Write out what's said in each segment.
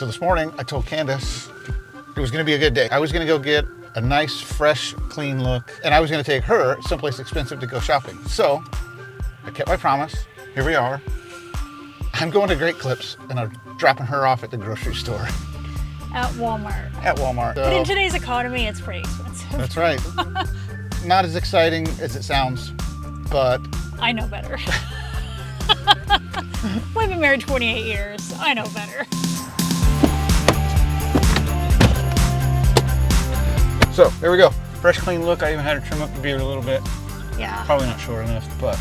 So this morning I told Candace it was gonna be a good day. I was gonna go get a nice, fresh, clean look, and I was gonna take her someplace expensive to go shopping. So I kept my promise. Here we are. I'm going to Great Clips and I'm dropping her off at the grocery store. At Walmart. At Walmart. But in today's economy, it's pretty expensive. That's right. Not as exciting as it sounds, but I know better. We've been married 28 years. I know better. So there we go. Fresh, clean look. I even had her trim up the beard a little bit. Yeah. Probably not short enough, but.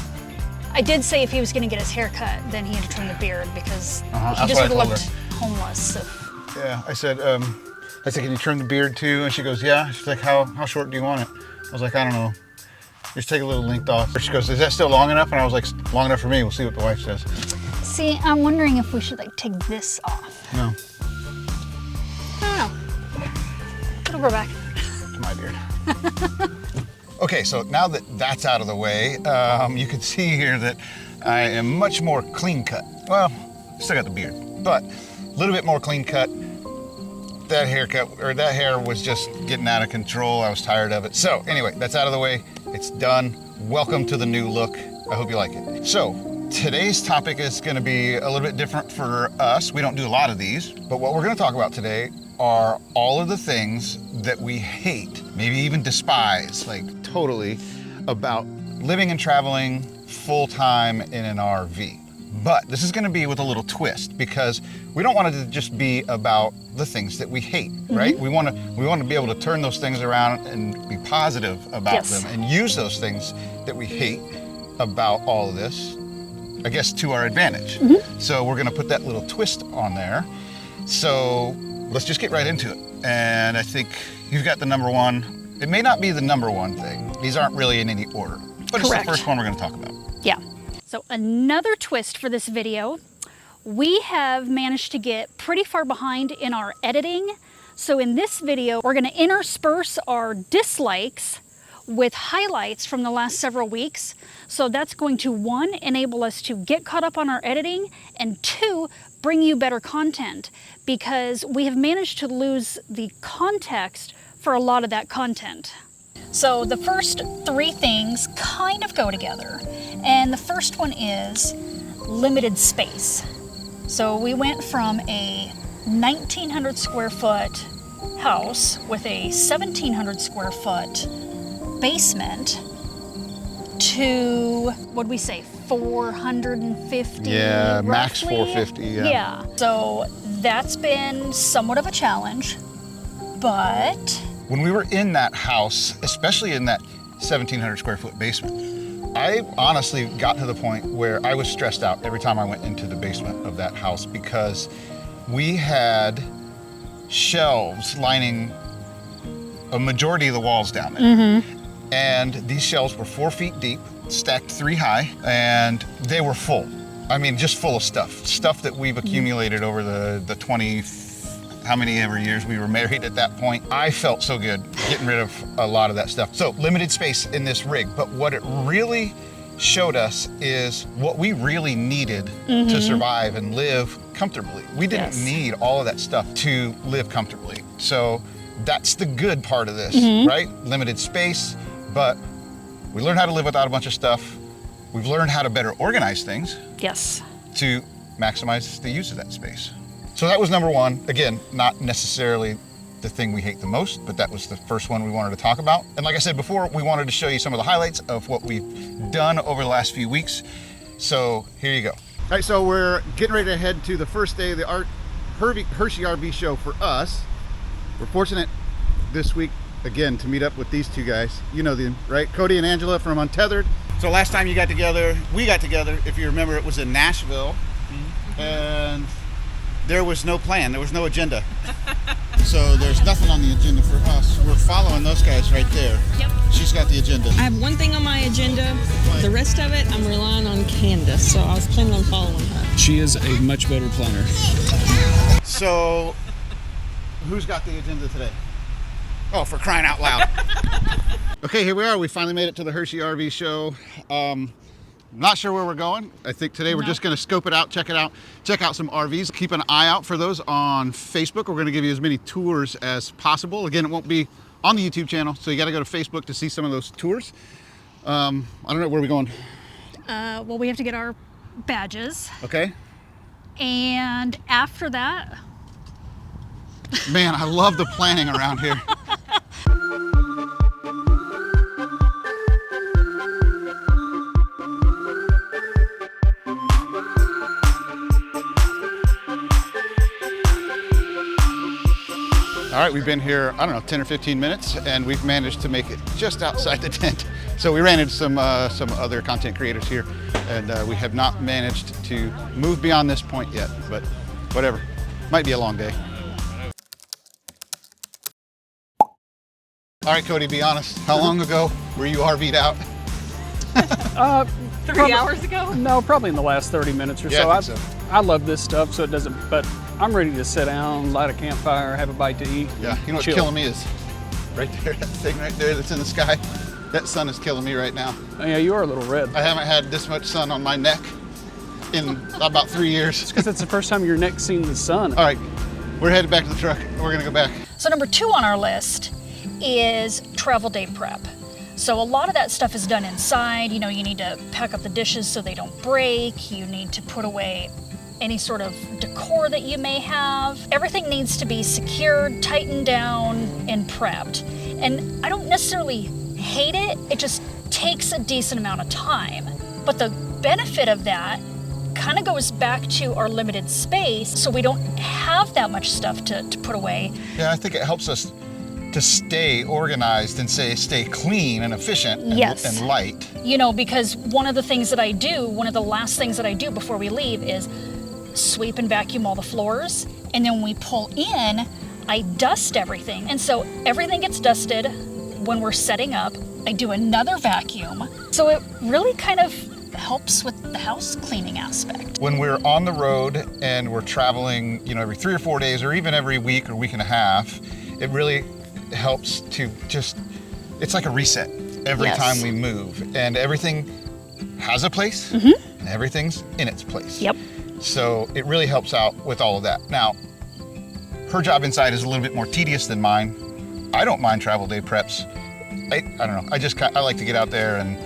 I did say if he was going to get his hair cut, then he had to trim the beard because he That's just what would I have told looked homeless. Yeah, I said, can you trim the beard too? And she goes, yeah. She's like, how short do you want it? I was like, I don't know. Just take a little length off. She goes, is that still long enough? And I was like, long enough for me. We'll see what the wife says. See, I'm wondering if we should like take this off. No. I don't know. It'll grow back. It's my beard. Okay, so now that that's out of the way, you can see here that I am much more clean cut. Well, still got the beard, but a little bit more clean cut. That haircut, or that hair was just getting out of control. I was tired of it. So anyway, that's out of the way. It's done. Welcome to the new look. I hope you like it. So today's topic is gonna be a little bit different for us. We don't do a lot of these, but what we're gonna talk about today are all of the things that we hate, maybe even despise, like totally, about living and traveling full-time in an RV. But this is gonna be with a little twist because we don't want it to just be about the things that we hate, right? We wanna be able to turn those things around and be positive about them and use those things that we hate about all of this, I guess, to our advantage. So we're gonna put that little twist on there. So let's just get right into it. And I think you've got the number one. It may not be the number one thing. These aren't really in any order, but it's the first one we're gonna talk about. Yeah. So another twist for this video, we have managed to get pretty far behind in our editing. So in this video, we're gonna intersperse our dislikes with highlights from the last several weeks. So that's going to, one, enable us to get caught up on our editing, and two, bring you better content, because we have managed to lose the context for a lot of that content. So the first three things kind of go together. And the first one is limited space. So we went from a 1,900 square foot house with a 1,700 square foot basement to, what'd we say, 450? Yeah, roughly? max 450, Yeah. So that's been somewhat of a challenge, but when we were in that house, especially in that 1,700 square foot basement, I honestly got to the point where I was stressed out every time I went into the basement of that house because we had shelves lining a majority of the walls down there. And these shelves were 4 feet deep, stacked 3 high, and they were full. I mean, just full of stuff that we've accumulated over the 20, how many ever years we were married at that point. I felt so good getting rid of a lot of that stuff. So limited space in this rig, but what it really showed us is what we really needed to survive and live comfortably. We didn't need all of that stuff to live comfortably. So that's the good part of this, right? Limited space, but we learned how to live without a bunch of stuff. We've learned how to better organize things. yes. To maximize the use of that space. So that was number one. Again, not necessarily the thing we hate the most, but that was the first one we wanted to talk about. And like I said before, we wanted to show you some of the highlights of what we've done over the last few weeks. So here you go. All right, so we're getting ready to head to the first day of the Hershey RV show for us. We're fortunate this week, again, to meet up with these two guys. You know them, right? Cody and Angela from Untethered. So last time we got together, if you remember, it was in Nashville. And there was no plan, there was no agenda. So there's nothing on the agenda for us. We're following those guys right there. Yep. She's got the agenda. I have one thing on my agenda. The rest of it, I'm relying on Candace, so I was planning on following her. She is a much better planner. So, who's got the agenda today? Oh, for crying out loud. Okay, here we are. We finally made it to the Hershey RV show. Not sure where we're going. I think today we're just going to scope it out, check out some RVs. Keep an eye out for those on Facebook. We're going to give you as many tours as possible. Again, it won't be on the YouTube channel, so you got to go to Facebook to see some of those tours. I don't know, where are we going? Well, we have to get our badges. Okay. And after that... Man, I love the planning around here. All right, we've been here, I don't know, 10 or 15 minutes, and we've managed to make it just outside the tent. So we ran into some other content creators here, and we have not managed to move beyond this point yet, but whatever. Might be a long day. All right, Cody, be honest. How long ago were you RV'd out? 3 hours ago? No, probably in the last 30 minutes or Yeah, so. I think so. I love this stuff, so it doesn't, but I'm ready to sit down, light a campfire, have a bite to eat. Yeah, you know what's chill. killing me is right there, that thing right there that's in the sky. That sun is killing me right now. Oh, yeah, you are a little red. I haven't had this much sun on my neck in about 3 years. Because it's the first time your neck's seen the sun. All right, we're headed back to the truck. We're gonna go back. So number 2 on our list is travel day prep. So a lot of that stuff is done inside. You know, you need to pack up the dishes so they don't break. You need to put away any sort of decor that you may have. Everything needs to be secured, tightened down, and prepped. And I don't necessarily hate it, it just takes a decent amount of time. But the benefit of that kind of goes back to our limited space, so we don't have that much stuff to put away. Yeah, I think it helps us to stay organized and stay clean and efficient and, Yes. and light. You know, because one of the things that I do, one of the last things that I do before we leave is sweep and vacuum all the floors. And then when we pull in, I dust everything. And so everything gets dusted when we're setting up. I do another vacuum. So it really kind of helps with the house cleaning aspect. When we're on the road and we're traveling, you know, every 3 or 4 days or even every week or week and a half, it really helps to just, it's like a reset every Yes. time we move. And everything has a place and everything's in its place. Yep. So it really helps out with all of that. Now, her job inside is a little bit more tedious than mine. I don't mind travel day preps. I don't know, I like to get out there and,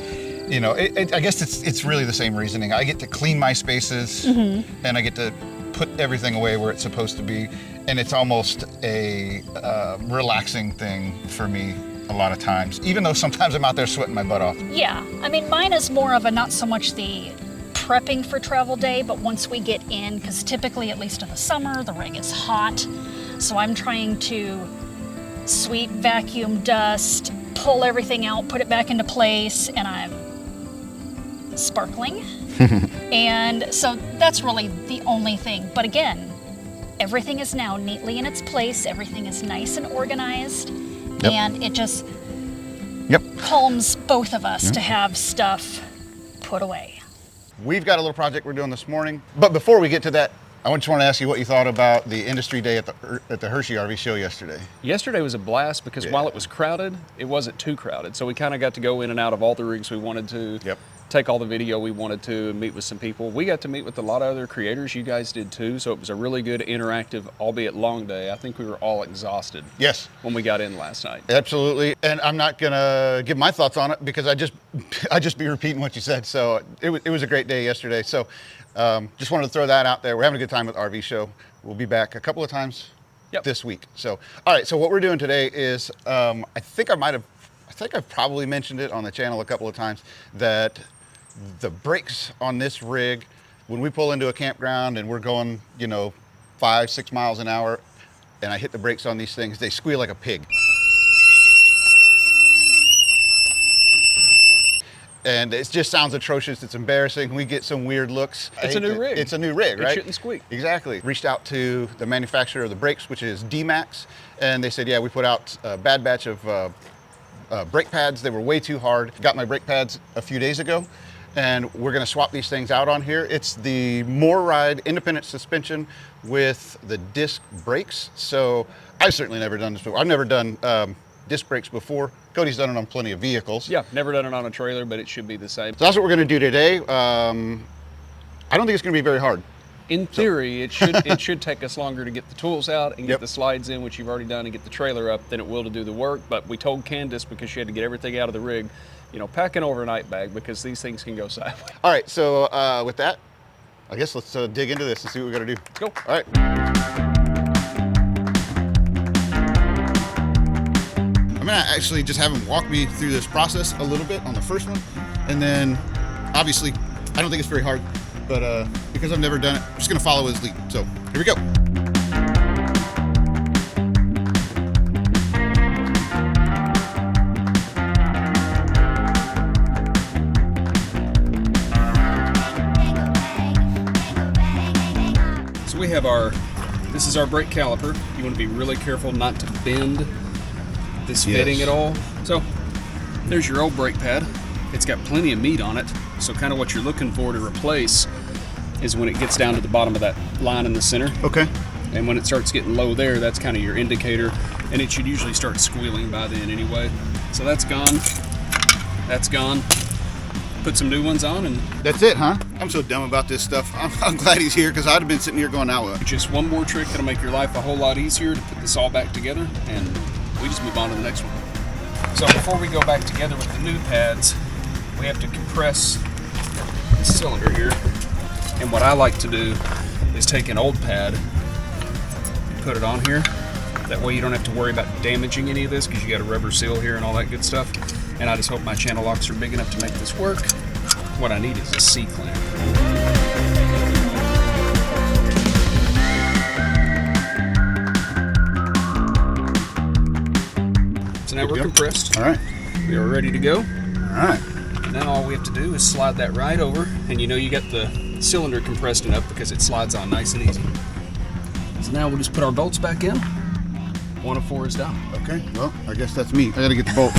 you know, I guess it's really the same reasoning. I get to clean my spaces and I get to put everything away where it's supposed to be. And it's almost a relaxing thing for me a lot of times, even though sometimes I'm out there sweating my butt off. Yeah, I mean, mine is more of a not so much the prepping for travel day, but once we get in, because typically, at least in the summer, the rig is hot. So I'm trying to sweep, vacuum, dust, pull everything out, put it back into place, and I'm sparkling. And so that's really the only thing. But again, everything is now neatly in its place. Everything is nice and organized. Yep. And it just calms both of us to have stuff put away. We've got a little project we're doing this morning. But before we get to that, I just want to ask you what you thought about the industry day at the Hershey RV show yesterday. Yesterday was a blast because while it was crowded, it wasn't too crowded. So we kind of got to go in and out of all the rigs we wanted to. Yep. Take all the video we wanted to and meet with some people. We got to meet with a lot of other creators. You guys did too. So it was a really good interactive, albeit long day. I think we were all exhausted. Yes. When we got in last night. Absolutely. And I'm not gonna give my thoughts on it because I just be repeating what you said. So it was a great day yesterday. So just wanted to throw that out there. We're having a good time with RV show. We'll be back a couple of times this week. So, all right. So what we're doing today is, I think I've probably mentioned it on the channel a couple of times that the brakes on this rig, when we pull into a campground and we're going, you know, 5-6 miles an hour, and I hit the brakes on these things, they squeal like a pig. And it just sounds atrocious. It's embarrassing. We get some weird looks. It's a new rig. It's a new rig, right? It shouldn't squeak. Exactly. Reached out to the manufacturer of the brakes, which is D-Max, and they said, yeah, we put out a bad batch of brake pads. They were way too hard. Got my brake pads a few days ago, and we're gonna swap these things out on here. It's the MoreRide independent suspension with the disc brakes. So I've certainly never done this before. I've never done disc brakes before. Cody's done it on plenty of vehicles. Yeah, never done it on a trailer, but it should be the same. So that's what we're gonna do today. I don't think it's gonna be very hard. In theory, it should take us longer to get the tools out and get Yep. the slides in, which you've already done, and get the trailer up than it will to do the work. But we told Candace, because she had to get everything out of the rig, you know, pack an overnight bag because these things can go sideways. All right, so with that, I guess let's dig into this and see what we gotta do. Let's go. All right. I'm gonna actually just have him walk me through this process a little bit on the first one. And then, obviously, I don't think it's very hard, but because I've never done it, I'm just gonna follow his lead. So, here we go. So we have this is our brake caliper. You want to be really careful not to bend this fitting at all. So there's your old brake pad. It's got plenty of meat on it. So kind of what you're looking for to replace is when it gets down to the bottom of that line in the center. Okay. And when it starts getting low there, that's kind of your indicator. And it should usually start squealing by then anyway. So that's gone. That's gone. Put some new ones on and That's it, huh? I'm so dumb about this stuff. I'm glad he's here because I'd have been sitting here going, now what? just one more trick that'll make your life a whole lot easier to put this all back together, and we just move on to the next one. So before we go back together with the new pads, we have to compress the cylinder here. And what I like to do is take an old pad and put it on here. That way you don't have to worry about damaging any of this because you got a rubber seal here and all that good stuff. And I just hope my channel locks are big enough to make this work. What I need is a C-clamp. So now we're compressed. All right. We are ready to go. All right. Now all we have to do is slide that right over, and you know you got the cylinder compressed enough because it slides on nice and easy. So now we'll just put our bolts back in. 1 of 4 is done. Okay, well, I guess that's me. I gotta get the bolt.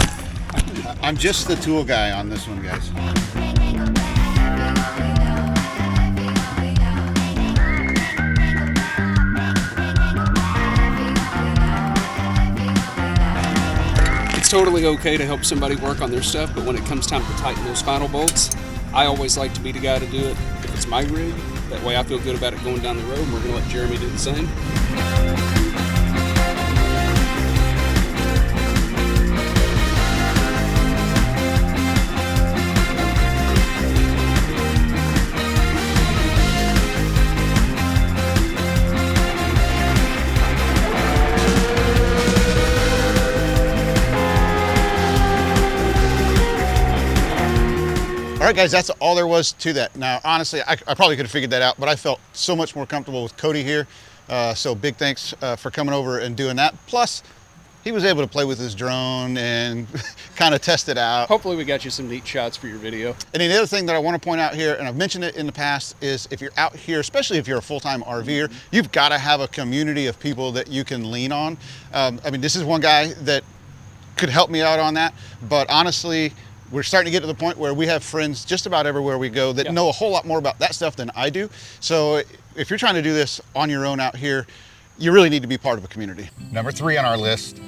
I'm just the tool guy on this one, guys. It's totally okay to help somebody work on their stuff, but when it comes time to tighten those final bolts, I always like to be the guy to do it if it's my rig. That way I feel good about it going down the road, and we're gonna let Jeremy do the same. All right, guys, that's all there was to that. Now, honestly, I probably could have figured that out, but I felt so much more comfortable with Cody here. So big thanks for coming over and doing that. Plus, he was able to play with his drone and kind of test it out. Hopefully we got you some neat shots for your video. And the other thing that I want to point out here, and I've mentioned it in the past, is if you're out here, especially if you're a full-time RVer, you've got to have a community of people that you can lean on. I mean, this is one guy that could help me out on that, but honestly, we're starting to get to the point where we have friends just about everywhere we go that know a whole lot more about that stuff than I do. So if you're trying to do this on your own out here, you really need to be part of a community. Number 3 on our list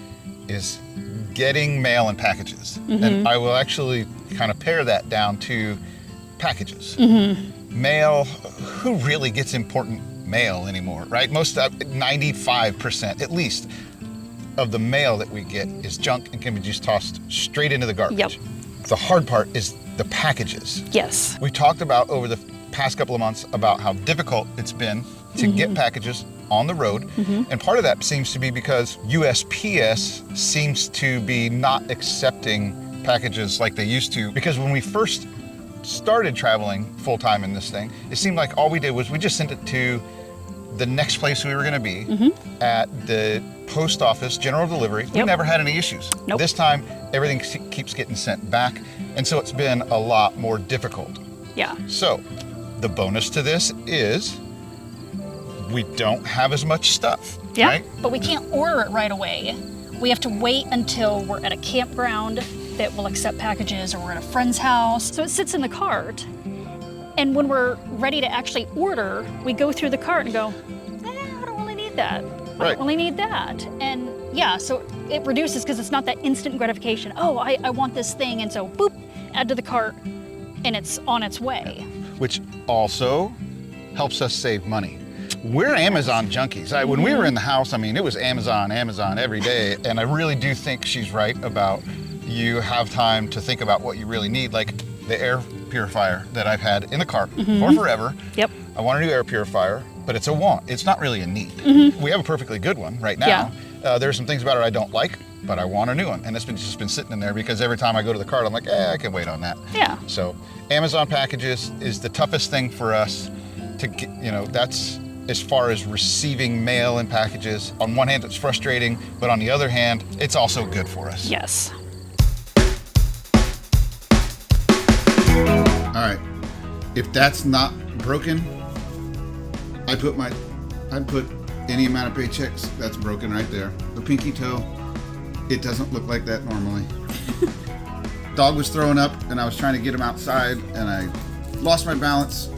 is getting mail and packages. And I will actually kind of pare that down to packages. Mail, who really gets important mail anymore, right? Most, 95% at least of the mail that we get is junk and can be just tossed straight into the garbage. Yep. The hard part is the packages. Yes. We talked about over the past couple of months about how difficult it's been to get packages on the road. And part of that seems to be because USPS seems to be not accepting packages like they used to. Because when we first started traveling full-time in this thing, it seemed like all we did was we just sent it to the next place we were gonna be at the post office, general delivery. We never had any issues. Nope. This time, everything keeps getting sent back. And so it's been a lot more difficult. Yeah. So the bonus to this is we don't have as much stuff, Yeah. right? But we can't order it right away. We have to wait until we're at a campground that will accept packages, or we're at a friend's house. So it sits in the cart. And when we're ready to actually order, we go through the cart and go, I don't really need that. I don't really need that. And yeah, so it reduces because it's not that instant gratification. Oh, I want this thing, and so boop, add to the cart, and it's on its way. Which also helps us save money. We're Amazon junkies. When we were in the house, I mean, it was Amazon every day. And I really do think she's right about you have time to think about what you really need. Like the air purifier that I've had in the cart for forever. Yep. I want a new air purifier, but it's a want. It's not really a need. We have a perfectly good one right now. Yeah. There's some things about it I don't like, but I want a new one. And it's just been sitting in there because every time I go to the cart, I'm like, I can wait on that. Yeah. So Amazon packages is the toughest thing for us to get, that's as far as receiving mail and packages. On one hand, it's frustrating, but on the other hand, it's also good for us. Yes. All right, if that's not broken, I put any amount of paychecks, that's broken right there. The pinky toe, it doesn't look like that normally. Dog was throwing up and I was trying to get him outside and I lost my balance.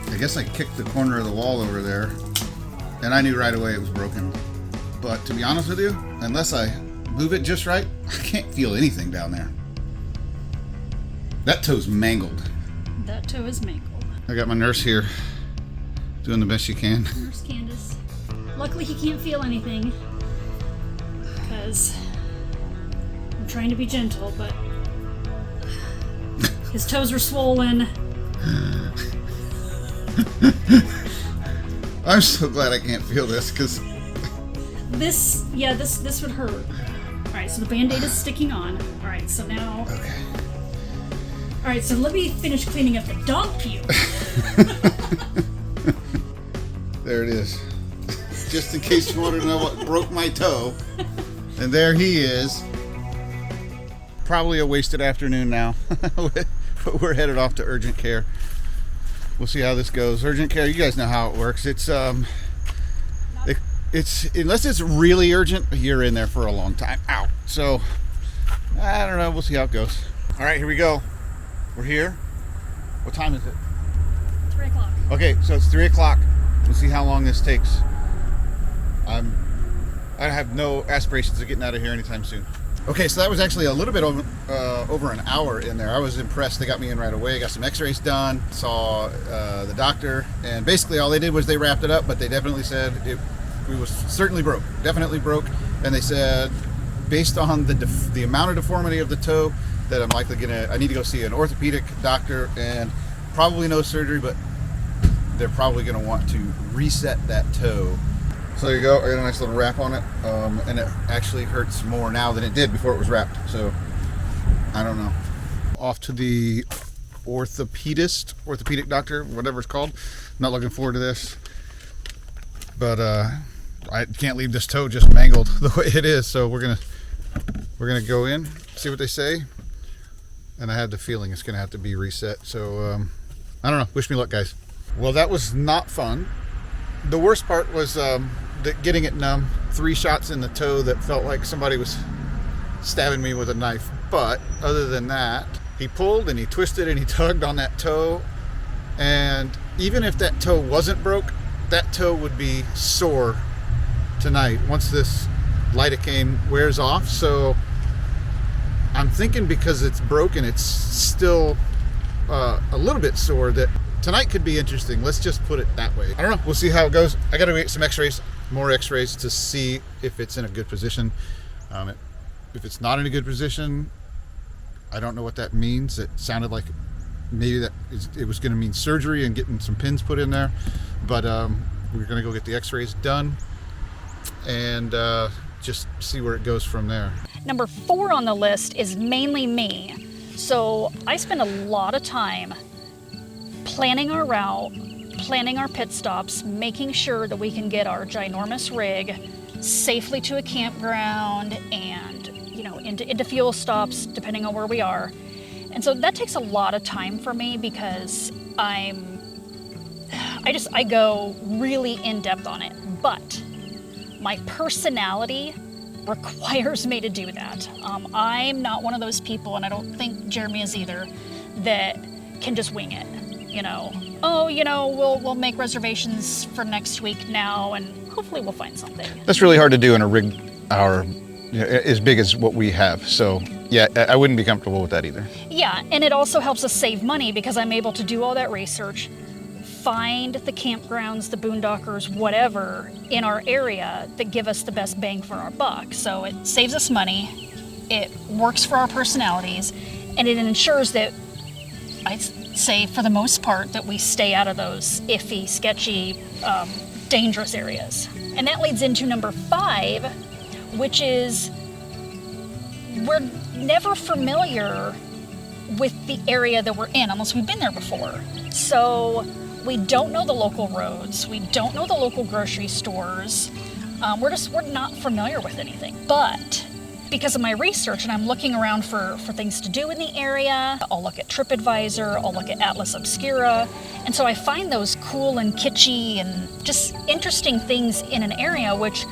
I guess I kicked the corner of the wall over there and I knew right away it was broken. But to be honest with you, unless I move it just right, I can't feel anything down there. That toe's mangled. That toe is mangled. I got my nurse here doing the best she can. Nurse Candace. Luckily he can't feel anything because I'm trying to be gentle, but his toes are swollen. I'm so glad I can't feel this because this would hurt. All right, so the Band-Aid is sticking on. All right, so now. okay. All right, so let me finish cleaning up the dog puke. There it is. Just in case you wanted to know what broke my toe. And there he is. Probably a wasted afternoon now. But we're headed off to urgent care. We'll see how this goes. Urgent care, you guys know how it works. It's unless it's really urgent, you're in there for a long time. Ow. So I don't know. We'll see how it goes. All right, here we go. We're here. What time is it? 3 o'clock. Okay, so it's 3 o'clock. We'll see how long this takes. I have no aspirations of getting out of here anytime soon. Okay, so that was actually a little bit over an hour in there. I was impressed. They got me in right away. Got some x-rays done, saw the doctor, and basically all they did was they wrapped it up, but they definitely said it was certainly broke, definitely broke. And they said, based on the amount of deformity of the toe, that I'm likely I need to go see an orthopedic doctor and probably no surgery, but they're probably gonna want to reset that toe. So there you go, I got a nice little wrap on it, and it actually hurts more now than it did before it was wrapped, so I don't know. Off to the orthopedic doctor, whatever it's called. Not looking forward to this, but I can't leave this toe just mangled the way it is, so we're gonna go in, see what they say, and I have the feeling it's gonna have to be reset, so I don't know, wish me luck, guys. Well, that was not fun. The worst part was getting it numb. 3 shots in the toe that felt like somebody was stabbing me with a knife. But other than that, he pulled and he twisted and he tugged on that toe. And even if that toe wasn't broke, that toe would be sore tonight once this lidocaine wears off. So I'm thinking because it's broken, it's still a little bit sore, that tonight could be interesting. Let's just put it that way. I don't know. We'll see how it goes. I got to get some x-rays, more x-rays to see if it's in a good position. If it's not in a good position, I don't know what that means. It sounded like maybe it was going to mean surgery and getting some pins put in there. But we're going to go get the x-rays done and just see where it goes from there. Number 4 on the list is mainly me. So I spend a lot of time planning our route, planning our pit stops, making sure that we can get our ginormous rig safely to a campground and, into fuel stops, depending on where we are. And so that takes a lot of time for me because I go really in depth on it. But my personality requires me to do that. I'm not one of those people, and I don't think Jeremy is either, that can just wing it. We'll make reservations for next week now, and hopefully we'll find something. That's really hard to do in a rig as big as what we have. So yeah, I wouldn't be comfortable with that either. Yeah, and it also helps us save money because I'm able to do all that research, find the campgrounds, the boondockers, whatever in our area that give us the best bang for our buck. So it saves us money, it works for our personalities, and it ensures that, I'd say for the most part, that we stay out of those iffy, sketchy, dangerous areas. And that leads into number 5, which is we're never familiar with the area that we're in unless we've been there before. So we don't know the local roads, we don't know the local grocery stores, we're not familiar with anything. But because of my research and I'm looking around for things to do in the area, I'll look at TripAdvisor, I'll look at Atlas Obscura, and so I find those cool and kitschy and just interesting things in an area, which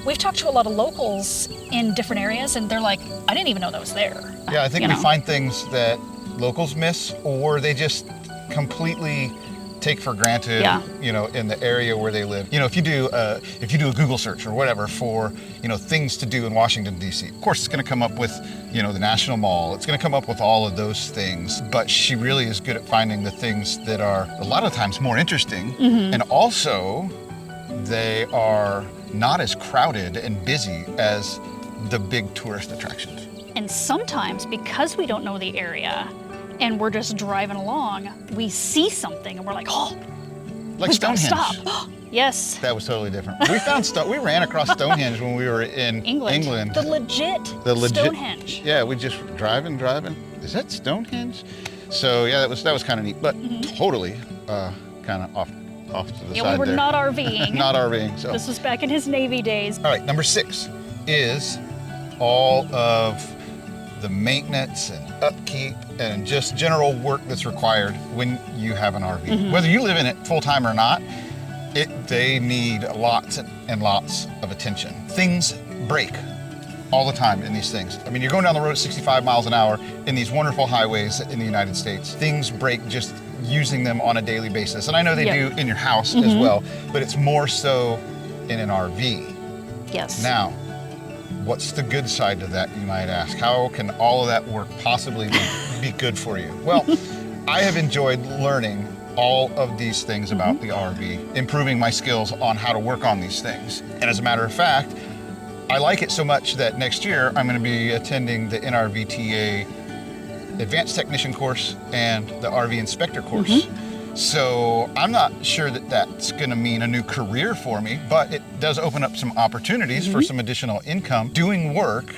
we've talked to a lot of locals in different areas and they're like, I didn't even know that was there. Yeah, I think we find things that locals miss, or they just completely take for granted, in the area where they live. If you do a Google search or whatever for, things to do in Washington, D.C., of course it's going to come up with, the National Mall. It's going to come up with all of those things, but she really is good at finding the things that are a lot of times more interesting, and also they are not as crowded and busy as the big tourist attractions. And sometimes, because we don't know the area and we're just driving along, we see something and we're like, oh, like Stonehenge. Stop. Yes. That was totally different. We found we ran across Stonehenge when we were in England. The legit Stonehenge. Yeah, we just driving. Is that Stonehenge? So yeah, that was kind of neat, but totally kind of off to the side we were there. not RVing. Not RVing. So this was back in his Navy days. All right, number 6 is all of the maintenance and upkeep and just general work that's required when you have an RV. Whether you live in it full time or not, they need lots and lots of attention. Things break all the time in these things. I mean, you're going down the road at 65 miles an hour in these wonderful highways in the United States. Things break just using them on a daily basis. And I know they do in your house as well, but it's more so in an RV. Yes. Now, what's the good side to that, you might ask? How can all of that work possibly be good for you? Well, I have enjoyed learning all of these things about the RV, improving my skills on how to work on these things. And as a matter of fact, I like it so much that next year I'm going to be attending the NRVTA Advanced Technician course and the RV Inspector course. So I'm not sure that that's going to mean a new career for me, but it does open up some opportunities for some additional income doing work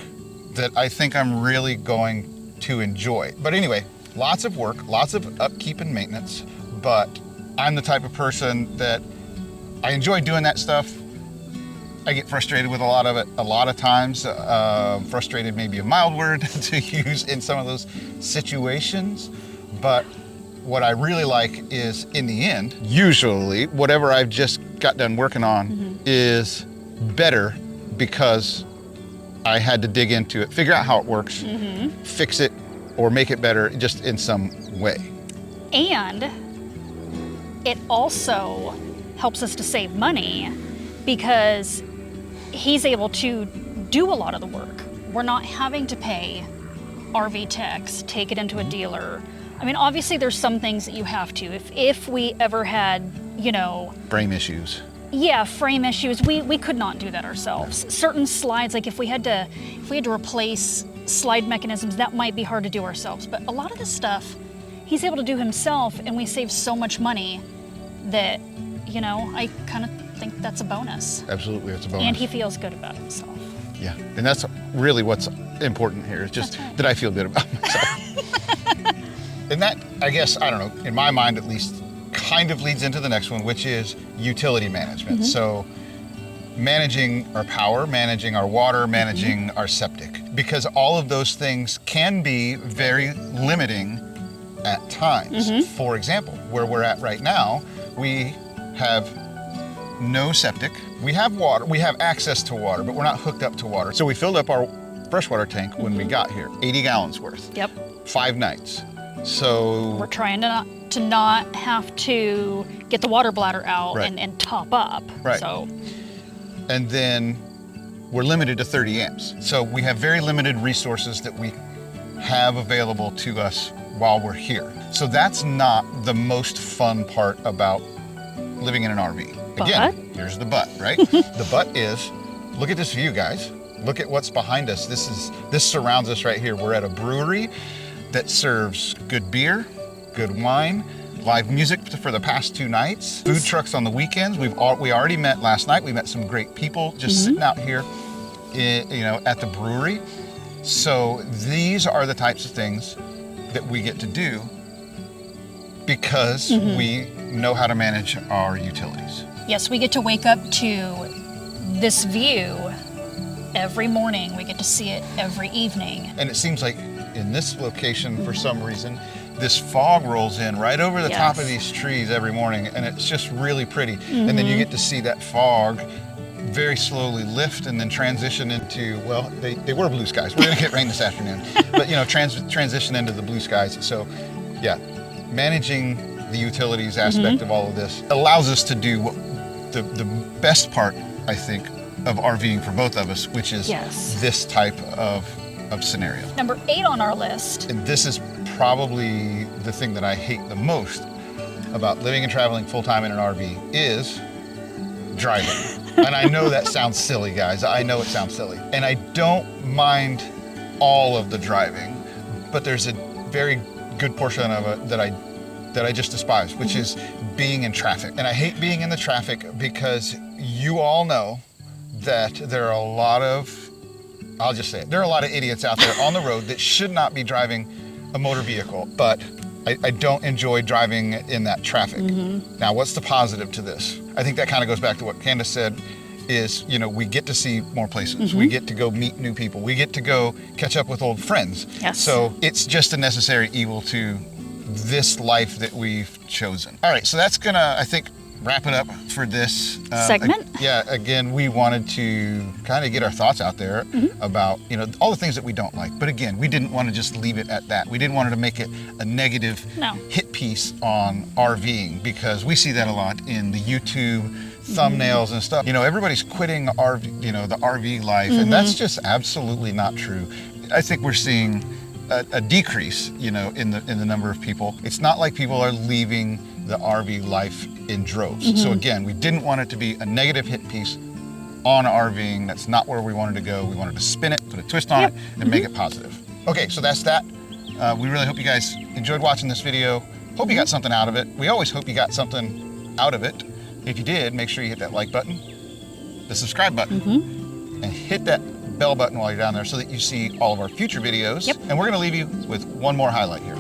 that I think I'm really going to enjoy. But anyway, lots of work, lots of upkeep and maintenance, but I'm the type of person that I enjoy doing that stuff. I get frustrated with a lot of it a lot of times. Frustrated may be a mild word to use in some of those situations, but what I really like is, in the end, usually whatever I've just got done working on is better because I had to dig into it, figure out how it works, fix it, or make it better just in some way. And it also helps us to save money because he's able to do a lot of the work. We're not having to pay RV techs, take it into a dealer. I mean, obviously there's some things that you have to. If we ever had, frame issues. Yeah, frame issues, we could not do that ourselves. Certain slides, like if we had to replace slide mechanisms, that might be hard to do ourselves. But a lot of this stuff, he's able to do himself, and we save so much money that, I kind of think that's a bonus. Absolutely, it's a bonus. And he feels good about himself. Yeah, and that's really what's important here. It's just that I feel good about myself. And that, I guess, I don't know, in my mind at least, kind of leads into the next one, which is utility management. So managing our power, managing our water, managing our septic, because all of those things can be very limiting at times. For example, where we're at right now, we have no septic. We have water, we have access to water, but we're not hooked up to water. So we filled up our freshwater tank when we got here, 80 gallons worth. Yep. 5 nights. So we're trying to not have to get the water bladder out and top up. Right. So and then we're limited to 30 amps. So we have very limited resources that we have available to us while we're here. So that's not the most fun part about living in an RV. Again, here's the but, right? The but is, look at this view, guys. Look at what's behind us. This surrounds us right here. We're at a brewery that serves good beer, good wine, live music for the past 2 nights, food trucks on the weekends. We already met last night. We met some great people just sitting out here, at the brewery. So these are the types of things that we get to do because we know how to manage our utilities. Yes, we get to wake up to this view every morning. We get to see it every evening. And it seems like in this location, for some reason, this fog rolls in right over the top of these trees every morning, and it's just really pretty. And then you get to see that fog very slowly lift and then transition into, well, they were blue skies. We're gonna get rain this afternoon, but transition into the blue skies. So yeah, managing the utilities aspect of all of this allows us to do what the best part, I think, of RVing for both of us, which is this type of scenario. Number 8 on our list. And this is probably the thing that I hate the most about living and traveling full-time in an RV is driving. And I know that sounds silly, guys. I know it sounds silly. And I don't mind all of the driving, but there's a very good portion of it that I just despise, which is being in traffic. And I hate being in the traffic because you all know that there are a lot of, I'll just say it, there are a lot of idiots out there on the road that should not be driving a motor vehicle, but I don't enjoy driving in that traffic. Now, what's the positive to this? I think that kind of goes back to what Candace said is, we get to see more places. We get to go meet new people. We get to go catch up with old friends. Yes. So it's just a necessary evil to this life that we've chosen. All right, so that's gonna, I think, wrap it up for this segment. Again, we wanted to kind of get our thoughts out there about all the things that we don't like, but again, we didn't want to just leave it at that. We didn't want to make it a negative hit piece on RVing, because we see that a lot in the YouTube thumbnails and stuff. Everybody's quitting RV, the RV life, and that's just absolutely not true. I think we're seeing a decrease, in the number of people. It's not like people are leaving the RV life in droves. So again, we didn't want it to be a negative hit piece on RVing. That's not where we wanted to go. We wanted to spin it, put a twist on it, and make it positive. Okay, so that's that. We really hope you guys enjoyed watching this video. Hope you got something out of it. We always hope you got something out of it. If you did, make sure you hit that like button, the subscribe button, and hit that bell button while you're down there so that you see all of our future videos. And we're gonna leave you with one more highlight here.